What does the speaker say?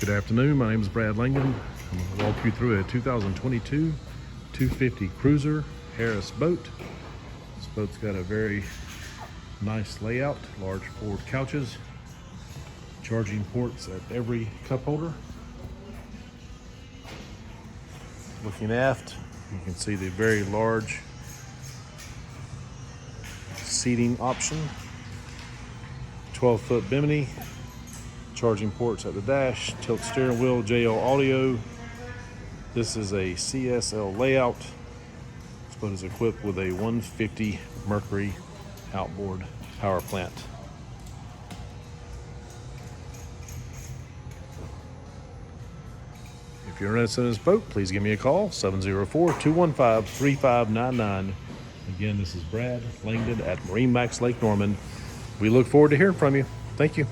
Good afternoon, my name is Brad Langdon. I'm going to walk you through a 2022 250 Cruiser Harris boat. This boat's got a very nice layout, large forward couches, charging ports at every cup holder. Looking aft, you can see the very large seating option, 12-foot bimini, charging ports at the dash, tilt steering wheel, JL audio. This is a CSL layout. This boat is equipped with a 150 Mercury outboard power plant. If you're interested in this boat, please give me a call, 704-215-3599. Again, this is Brad Langdon at MarineMax Lake Norman. We look forward to hearing from you. Thank you.